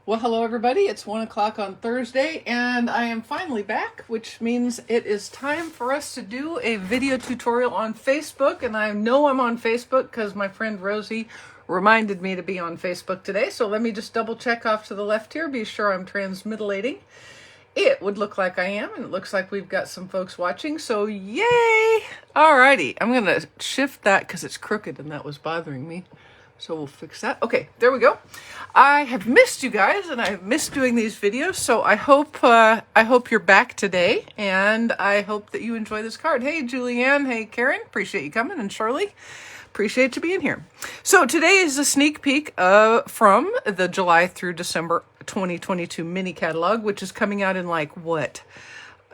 Well, hello everybody. It's 1 o'clock on Thursday and I am finally back, which means it is time for us to do a video tutorial on Facebook. And I know I'm on Facebook because my friend Rosie reminded me to be on Facebook today. So let me just double check off to the left here, be sure I'm transmitillating. It would look like I am, and it looks like we've got some folks watching, so yay! Alrighty, I'm gonna shift that because it's crooked and that was bothering me. So we'll fix that. Okay, there we go. I have missed you guys, and I've missed doing these videos. So I hope you're back today, and I hope that you enjoy this card. Hey, Julianne. Hey, Karen. Appreciate you coming, and Shirley. Appreciate you being here. So today is a sneak peek from the July through December 2022 mini catalog, which is coming out in like what?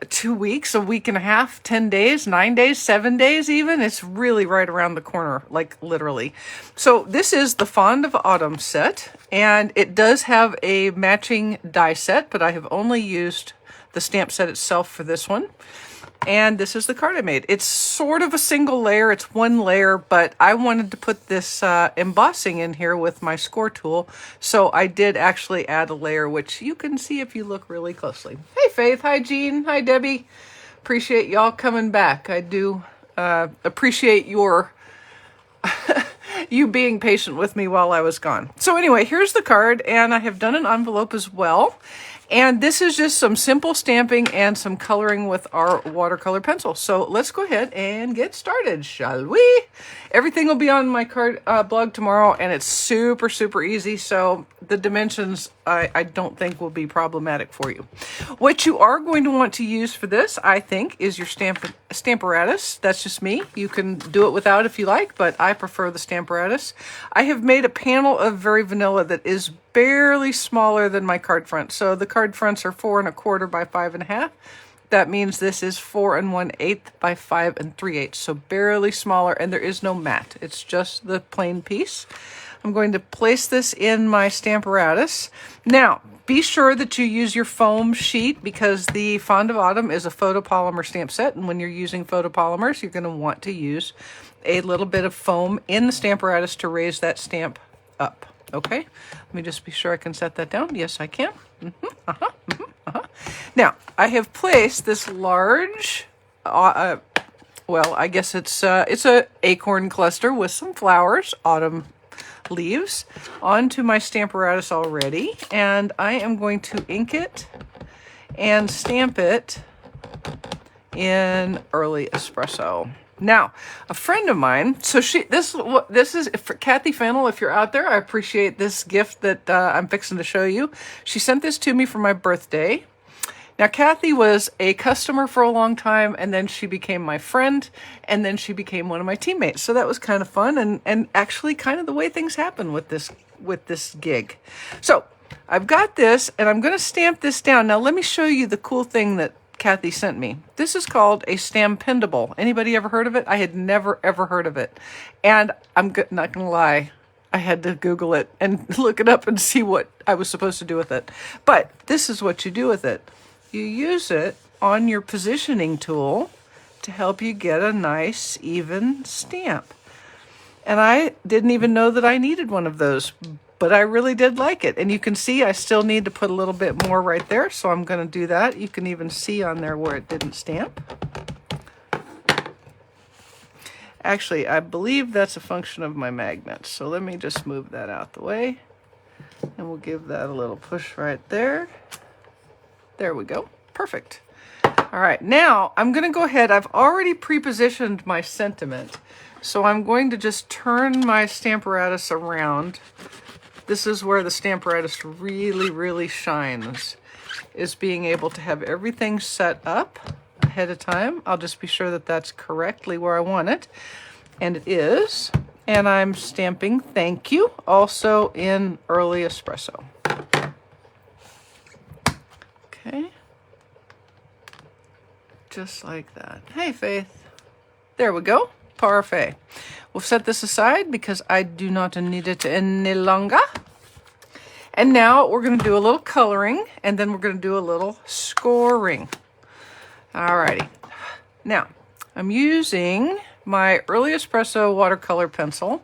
2 weeks, a week and a half, 10 days, 9 days, 7 days even. It's really right around the corner, like literally. So this is the Fond of Autumn set, and it does have a matching die set, but I have only used the stamp set itself for this one. And this is the card I made. It's sort of a single layer. It's one layer, but I wanted to put this embossing in here with my score tool. So I did actually add a layer, which you can see if you look really closely. Hey, Faith. Hi, Jean. Hi, Debbie. Appreciate y'all coming back. I do appreciate your you being patient with me while I was gone. So anyway, here's the card, and I have done an envelope as well. And this is just some simple stamping and some coloring with our watercolor pencil. So let's go ahead and get started, shall we? Everything will be on my card blog tomorrow, and it's super, super easy. So the dimensions, I don't think will be problematic for you. What you are going to want to use for this, I think, is your Stamparatus. That's just me. You can do it without if you like, but I prefer the Stamparatus. I have made a panel of Very Vanilla that is barely smaller than my card front. So the card fronts are 4 1/4 by 5 1/2. That means this is 4 1/8 by 5 3/8. So barely smaller, and there is no mat. It's just the plain piece. I'm going to place this in my Stamparatus. Now, be sure that you use your foam sheet because the Fond of Autumn is a photopolymer stamp set. And when you're using photopolymers, you're going to want to use a little bit of foam in the Stamparatus to raise that stamp up. Okay, let me just be sure I can set that down. Yes, I can. Now, I have placed this large, well, I guess it's a acorn cluster with some flowers, autumn leaves, onto my Stamparatus already, and I am going to ink it and stamp it in early espresso. Now, a friend of mine, so this is for Kathy Fennell. If you're out there, I appreciate this gift that I'm fixing to show you. She sent this to me for my birthday. Now, Kathy was a customer for a long time, and then she became my friend, and then she became one of my teammates. So that was kind of fun, and actually kind of the way things happen with this gig. So I've got this, and I'm going to stamp this down. Now, let me show you the cool thing that Kathy sent me. This is called a Stampendable. Anybody ever heard of it? I had never, ever heard of it. And I'm not going to lie, I had to Google it and look it up and see what I was supposed to do with it. But this is what you do with it. You use it on your positioning tool to help you get a nice, even stamp. And I didn't even know that I needed one of those, but I really did like it. And you can see I still need to put a little bit more right there, so I'm going to do that. You can even see on there where it didn't stamp. Actually, I believe that's a function of my magnet, so let me just move that out the way. And we'll give that a little push right there. There we go. Perfect. All right, now I'm going to go ahead. I've already pre-positioned my sentiment, so I'm going to just turn my Stamparatus around. This is where the Stamparatus really, really shines, is being able to have everything set up ahead of time. I'll just be sure that that's correctly where I want it. And it is. And I'm stamping thank you also in early espresso. Okay. Just like that. Hey, Faith. There we go. Parfait. We'll set this aside because I do not need it any longer. And now we're going to do a little coloring, and then we're going to do a little scoring. Alrighty. Now, I'm using my Early Espresso watercolor pencil,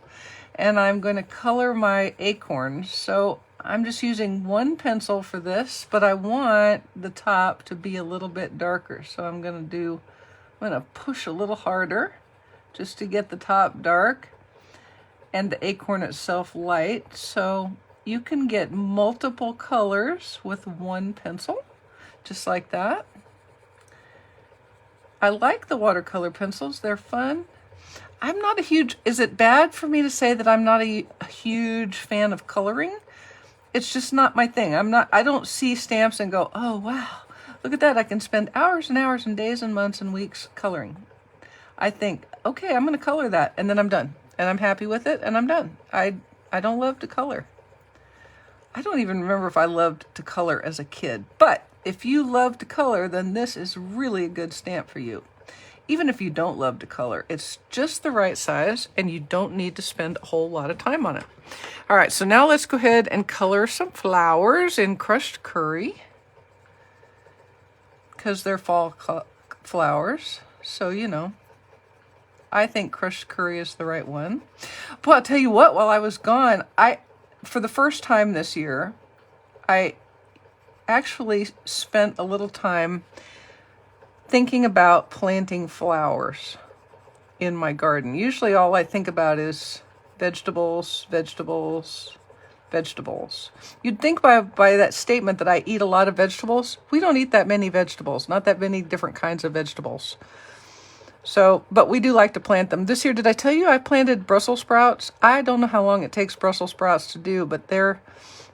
and I'm going to color my acorns. So I'm just using one pencil for this, but I want the top to be a little bit darker. So I'm gonna push a little harder just to get the top dark and the acorn itself light. So you can get multiple colors with one pencil, just like that. I like the watercolor pencils, they're fun. I'm not a huge, is it bad for me to say that I'm not a huge fan of coloring? It's just not my thing. I don't see stamps and go, oh wow, look at that. I can spend hours and hours and days and months and weeks coloring. I think, okay, I'm gonna color that and then I'm done. And I'm happy with it and I'm done. I don't love to color. I don't even remember if I loved to color as a kid, but if you love to color, then this is really a good stamp for you. Even if you don't love to color, it's just the right size and you don't need to spend a whole lot of time on it. All right, so now let's go ahead and color some flowers in crushed curry because they're fall flowers. So, you know, I think crushed curry is the right one. But I'll tell you what, while I was gone, for the first time this year, I actually spent a little time thinking about planting flowers in my garden. Usually all I think about is vegetables, vegetables, vegetables. You'd think by that statement that I eat a lot of vegetables. We don't eat that many vegetables, not that many different kinds of vegetables. So, but we do like to plant them. This year, did I tell you I planted Brussels sprouts? I don't know how long it takes Brussels sprouts to do, but they're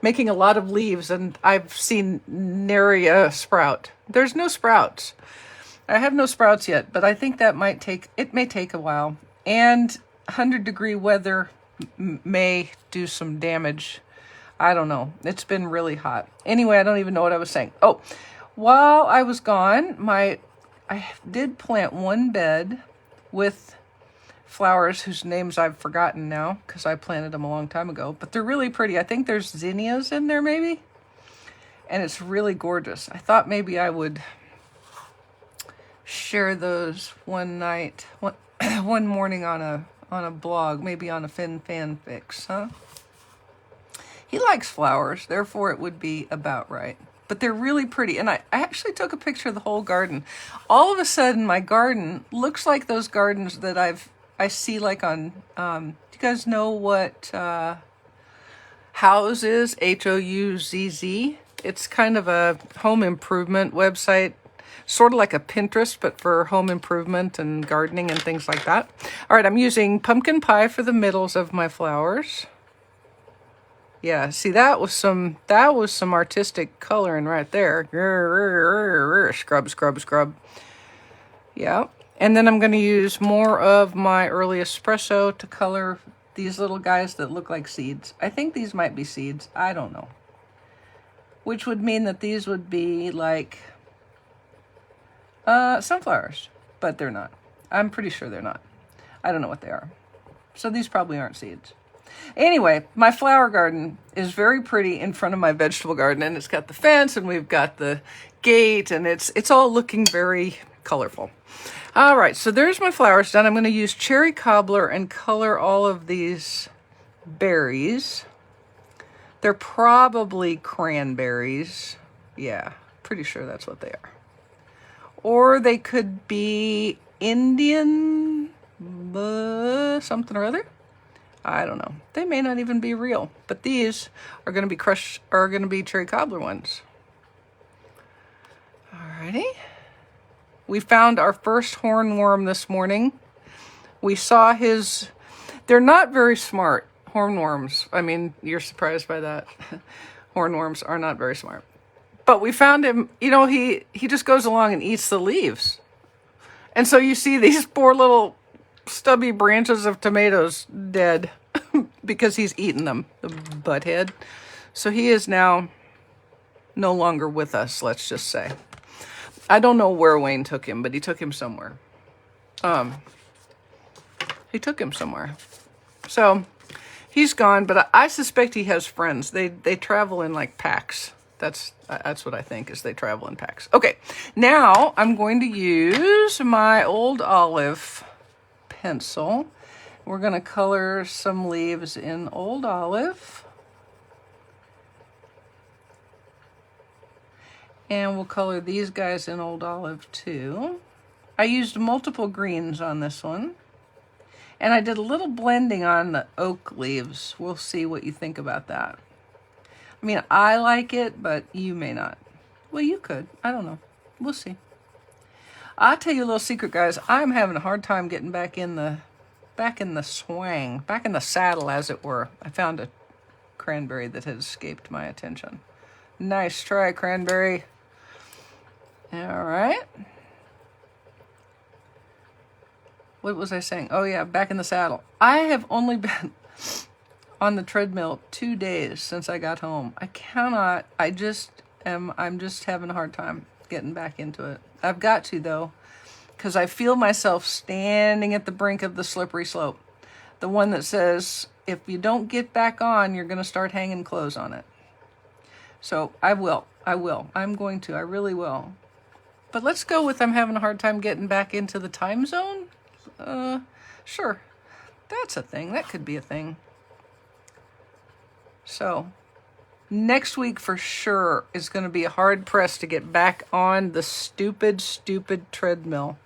making a lot of leaves and I've seen nary a sprout. There's no sprouts. I have no sprouts yet, but I think that may take a while. And 100-degree weather may do some damage. I don't know. It's been really hot. Anyway, I don't even know what I was saying. Oh, while I was gone, I did plant one bed with flowers whose names I've forgotten now because I planted them a long time ago, but they're really pretty. I think there's zinnias in there maybe, and it's really gorgeous. I thought maybe I would share those one morning on a blog, maybe on a fanfics, huh? He likes flowers, therefore it would be about right. But they're really pretty. And I actually took a picture of the whole garden. All of a sudden, my garden looks like those gardens that I see like on, do you guys know what Houzz is? Houzz. It's kind of a home improvement website, sort of like a Pinterest, but for home improvement and gardening and things like that. All right, I'm using pumpkin pie for the middles of my flowers. Yeah, see, that was some artistic coloring right there. Scrub, scrub, scrub. Yeah, and then I'm going to use more of my early espresso to color these little guys that look like seeds. I think these might be seeds. I don't know. Which would mean that these would be like sunflowers, but they're not. I'm pretty sure they're not. I don't know what they are. So these probably aren't seeds. Anyway, my flower garden is very pretty in front of my vegetable garden, and it's got the fence and we've got the gate, and it's all looking very colorful. All right, so there's my flowers done. I'm going to use cherry cobbler and color all of these berries. They're probably cranberries. Yeah, pretty sure that's what they are. Or they could be Indian something or other. I don't know. They may not even be real, but these are going to be cherry cobbler ones. Alrighty. We found our first hornworm this morning. We saw they're not very smart, hornworms. I mean, you're surprised by that. Hornworms are not very smart. But we found him, you know, he just goes along and eats the leaves. And so you see these poor little stubby branches of tomatoes dead because he's eaten them, the butthead. So he is now no longer with us, let's just say. I don't know where Wayne took him, but he took him somewhere. He took him somewhere. So he's gone, but I suspect he has friends. They travel in like packs. That's what I think, is they travel in packs. Okay, now I'm going to use my old olive pencil. We're going to color some leaves in old olive. And we'll color these guys in Old Olive too. I used multiple greens on this one. And I did a little blending on the oak leaves. We'll see what you think about that. I mean, I like it, but you may not. Well, you could. I don't know. We'll see. I'll tell you a little secret, guys. I'm having a hard time getting back in the swing, back in the saddle, as it were. I found a cranberry that had escaped my attention. Nice try, cranberry. All right. What was I saying? Oh yeah, back in the saddle. I have only been on the treadmill 2 days since I got home. I'm just having a hard time getting back into it. I've got to though, because I feel myself standing at the brink of the slippery slope. The one that says, if you don't get back on, you're going to start hanging clothes on it. So I will. I'm going to. I really will. But let's go with I'm having a hard time getting back into the time zone. Sure. That's a thing. That could be a thing. So next week for sure is going to be hard pressed to get back on the stupid treadmill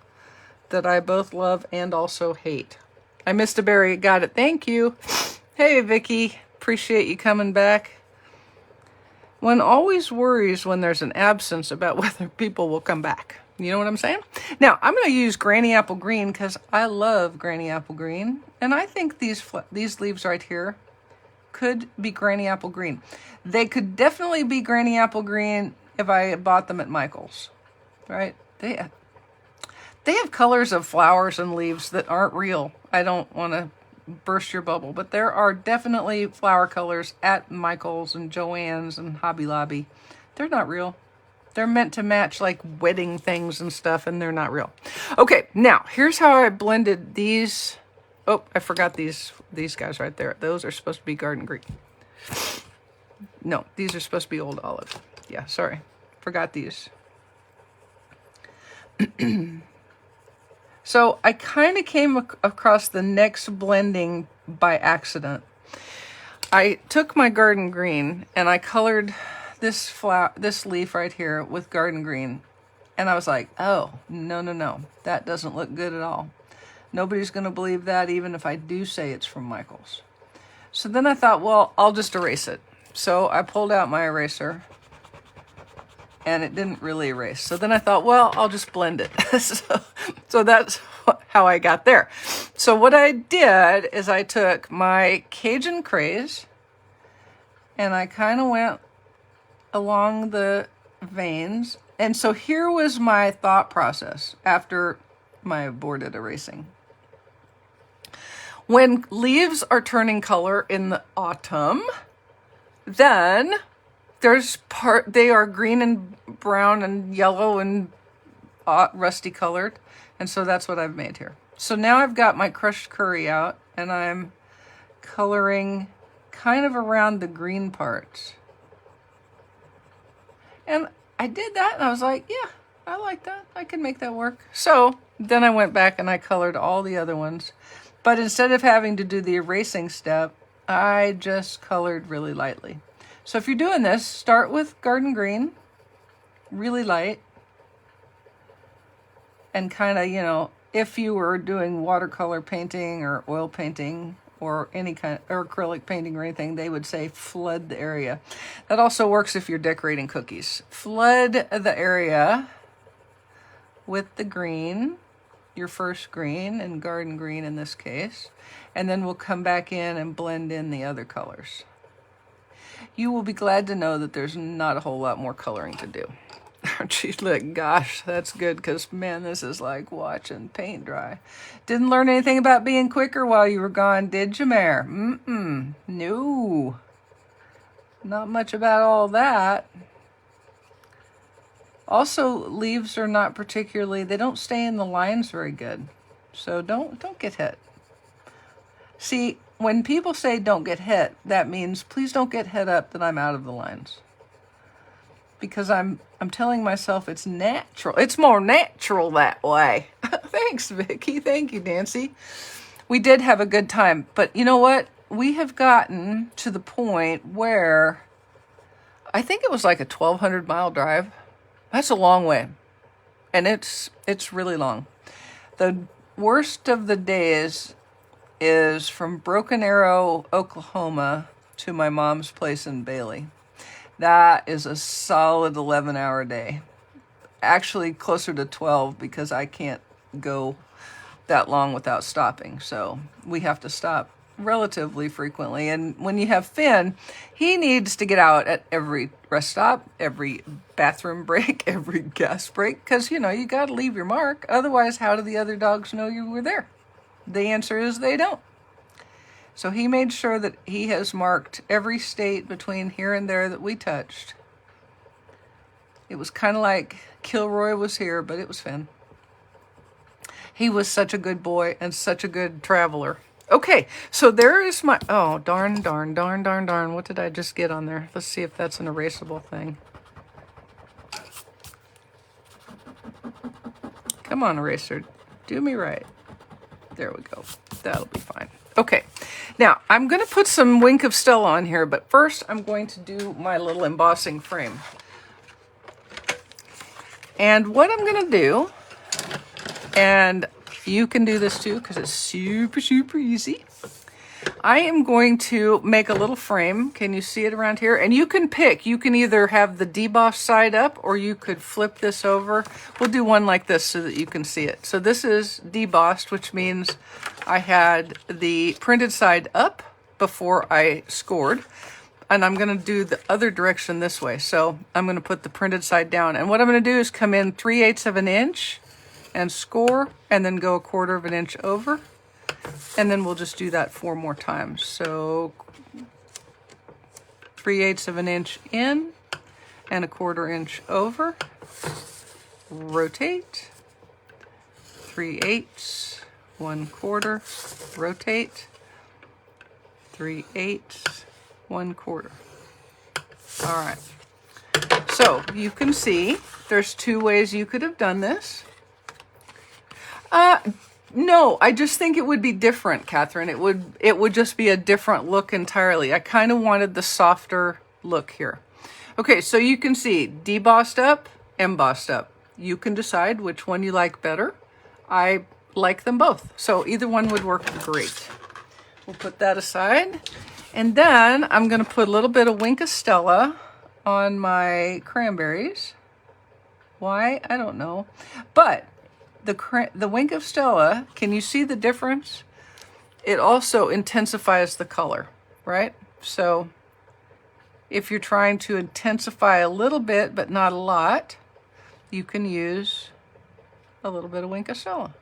that I both love and also hate. I missed a berry. Got it. Thank you. Hey, Vicky. Appreciate you coming back. One always worries when there's an absence about whether people will come back. You know what I'm saying? Now, I'm going to use Granny Apple Green because I love Granny Apple Green. And I think these leaves right here could be Granny Apple Green. They could definitely be Granny Apple Green if I bought them at Michael's. Right? They have colors of flowers and leaves that aren't real. I don't want to burst your bubble, but there are definitely flower colors at Michael's and Joann's and Hobby Lobby. They're not real. They're meant to match like wedding things and stuff, and they're not real. Okay, now here's how I blended these. Oh, I forgot these guys right there. Those are supposed to be Garden Green. No, these are supposed to be Old Olive. Yeah, sorry. Forgot these. So I kind of came across the next blending by accident. I took my Garden Green and I colored this leaf right here with Garden Green. And I was like, oh, no. That doesn't look good at all. Nobody's going to believe that even if I do say it's from Michael's. So then I thought, well, I'll just erase it. So I pulled out my eraser and it didn't really erase. So then I thought, well, I'll just blend it. so that's how I got there. So what I did is I took my Cajun Craze and I kind of went along the veins. And so here was my thought process after my aborted erasing. When leaves are turning color in the autumn, then they are green and brown and yellow and rusty colored. And so that's what I've made here. So now I've got my crushed curry out and I'm coloring kind of around the green parts. And I did that and I was like, yeah, I like that. I can make that work. So then I went back and I colored all the other ones. But instead of having to do the erasing step, I just colored really lightly. So if you're doing this, start with Garden Green, really light. And kind of, if you were doing watercolor painting or oil painting or any kind or acrylic painting or anything, they would say flood the area. That also works if you're decorating cookies. Flood the area with the green, your first green, and Garden Green in this case. And then we'll come back in and blend in the other colors. You will be glad to know that there's not a whole lot more coloring to do. Gee, look, gosh, that's good because, man, this is like watching paint dry. Didn't learn anything about being quicker while you were gone, did you, Mare? No. Not much about all that. Also, leaves are not particularly, they don't stay in the lines very good. So don't get hit. See, when people say don't get hit, that means please don't get hit up that I'm out of the lines. Because I'm telling myself it's natural. It's more natural that way. Thanks, Vicky. Thank you, Nancy. We did have a good time. But you know what? We have gotten to the point where I think it was like a 1,200-mile drive That's a long way. And it's really long. The worst of the days is from Broken Arrow, Oklahoma to my mom's place in Bailey. That is a solid 11-hour day. Actually closer to 12 because I can't go that long without stopping. So we have to stop relatively frequently. And when you have Finn, he needs to get out at every rest stop, every bathroom break, every gas break, because, you know, you got to leave your mark. Otherwise, how do the other dogs know you were there? The answer is they don't. So he made sure that he has marked every state between here and there that we touched. It was kind of like Kilroy was here, but it was Finn. He was such a good boy and such a good traveler. Okay, so there is my, oh, darn. What did I just get on there? Let's see if that's an erasable thing. Come on, eraser. Do me right. There we go. That'll be fine. Okay, now I'm going to put some Wink of Stella on here, but first I'm going to do my little embossing frame. And what I'm going to do, and you can do this too because it's super easy. I am going to make a little frame. Can you see it around here? And you can pick. You can either have the debossed side up or you could flip this over. We'll do one like this so that you can see it. So this is debossed, which means I had the printed side up before I scored. And I'm going to do the other direction this way. So I'm going to put the printed side down. And what I'm going to do is come in 3/8 of an inch and score, and then go 1/4 of an inch over. And then we'll just do that 4 more times. So 3/8 of an inch in and 1/4 inch over. Rotate. 3/8, 1/4, rotate. 3/8, 1/4. All right. So you can see there's 2 ways you could have done this. No, I just think it would be different, Catherine. It would just be a different look entirely. I kind of wanted the softer look here. Okay, so you can see debossed up, embossed up. You can decide which one you like better. I like them both, so either one would work great. We'll put that aside. And then I'm going to put a little bit of Wink of Stella on my cranberries. Why? I don't know. But the Wink of Stella, can you see the difference? It also intensifies the color, right? So if you're trying to intensify a little bit, but not a lot, you can use a little bit of Wink of Stella.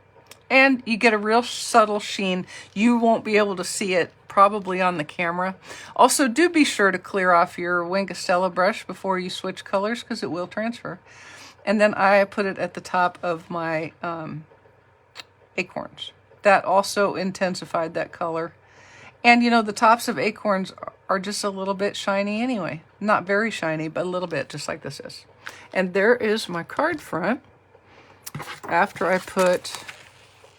And you get a real subtle sheen. You won't be able to see it probably on the camera. Also, do be sure to clear off your Wink of Stella brush before you switch colors because it will transfer. And then I put it at the top of my acorns. That also intensified that color. And you know, the tops of acorns are just a little bit shiny anyway. Not very shiny, but a little bit, just like this is. And there is my card front. After I put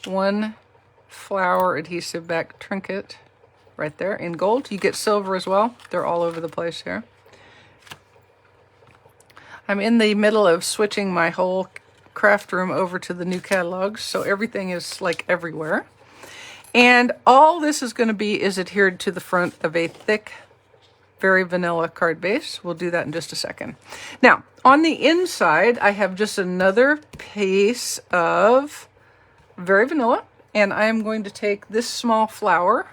1 flower adhesive back trinket right there in gold. You get silver as well. They're all over the place here. I'm in the middle of switching my whole craft room over to the new catalogs, so everything is like everywhere. And all this is going to be is adhered to the front of a thick, very vanilla card base. We'll do that in just a second. Now, on the inside, I have just another piece of very vanilla, and I am going to take this small flower.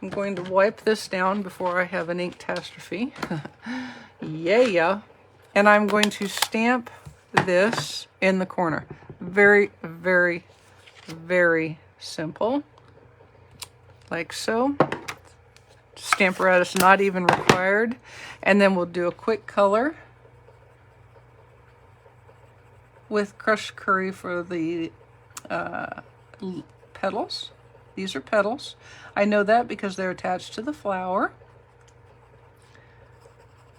I'm going to wipe this down before I have an ink catastrophe. Yeah. And I'm going to stamp this in the corner. Very, very, very simple. Like so. Stamparatus not even required. And then we'll do a quick color with crushed curry for the petals. These are petals. I know that because they're attached to the flower.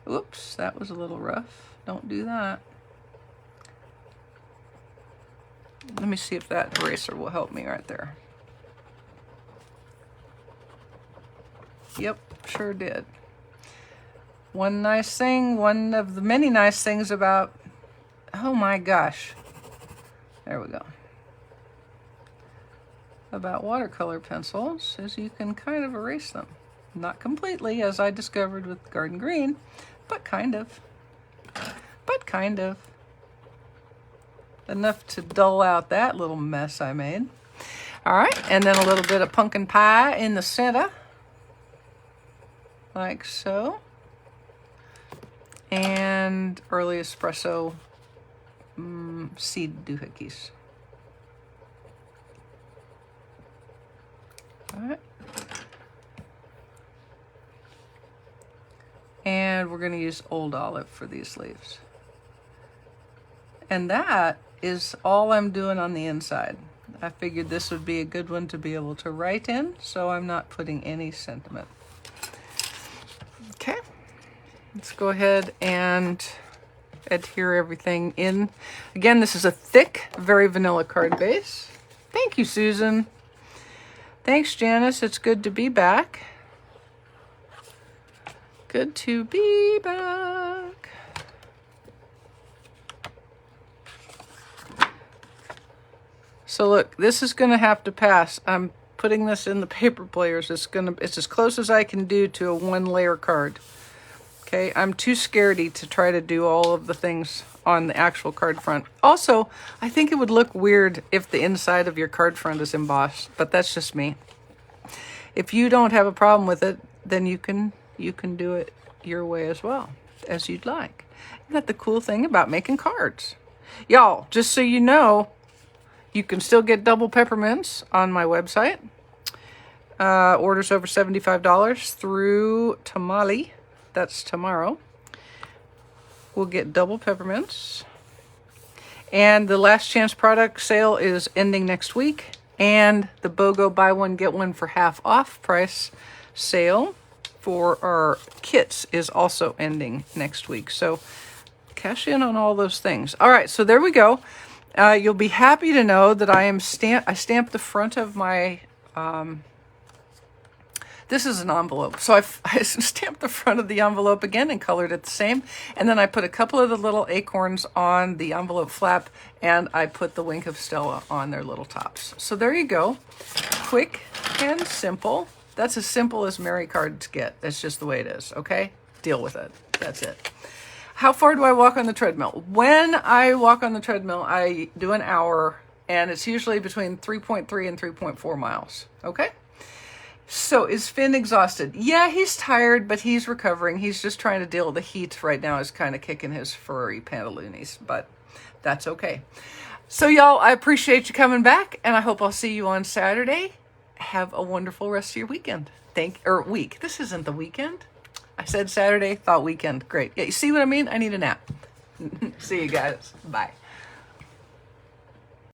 Oops, that was a little rough. Don't do that. Let me see if that eraser will help me right there. Yep, sure did. One nice thing, one of the many nice things about oh my gosh, there we go, about watercolor pencils is you can kind of erase them. Not completely, as I discovered with Garden Green, but kind of. Enough to dull out that little mess I made. All right, and then a little bit of pumpkin pie in the center, like so. And early espresso seed doohickeys. All right. And we're going to use Old Olive for these leaves. And that is all I'm doing on the inside. I figured this would be a good one to be able to write in, so I'm not putting any sentiment. Okay, let's go ahead and adhere everything in. Again, this is a thick, very vanilla card base. Thank you, Susan. Thanks, Janice. It's good to be back. Good to be back. So look, this is going to have to pass. I'm putting this in the paper players. It's as close as I can do to a 1-layer card. Okay, I'm too scaredy to try to do all of the things on the actual card front. Also, I think it would look weird if the inside of your card front is embossed, but that's just me. If you don't have a problem with it, then you can do it your way as well, as you'd like. Isn't that the cool thing about making cards? Y'all, just so you know, you can still get double peppermints on my website. Orders over $75 through Tamale. That's tomorrow. We'll get double peppermints. And the last chance product sale is ending next week. And the BOGO buy one, get one for half off price sale for our kits is also ending next week. So cash in on all those things. All right, so there we go. You'll be happy to know that I stamped the front of my, this is an envelope. So I stamped the front of the envelope again and colored it the same. And then I put a couple of the little acorns on the envelope flap, and I put the Wink of Stella on their little tops. So there you go. Quick and simple. That's as simple as Merry cards get. That's just the way it is, okay? Deal with it. That's it. How far do I walk on the treadmill? When I walk on the treadmill, I do an hour, and it's usually between 3.3 and 3.4 miles, okay? So is Finn exhausted? Yeah, he's tired, but he's recovering. He's just trying to deal with the heat right now. Is kind of kicking his furry pantaloonies, but that's okay. So y'all, I appreciate you coming back, and I hope I'll see you on Saturday. Have a wonderful rest of your weekend. Week. This isn't the weekend. I said Saturday, thought weekend. Great. Yeah, you see what I mean? I need a nap. See you guys. Bye.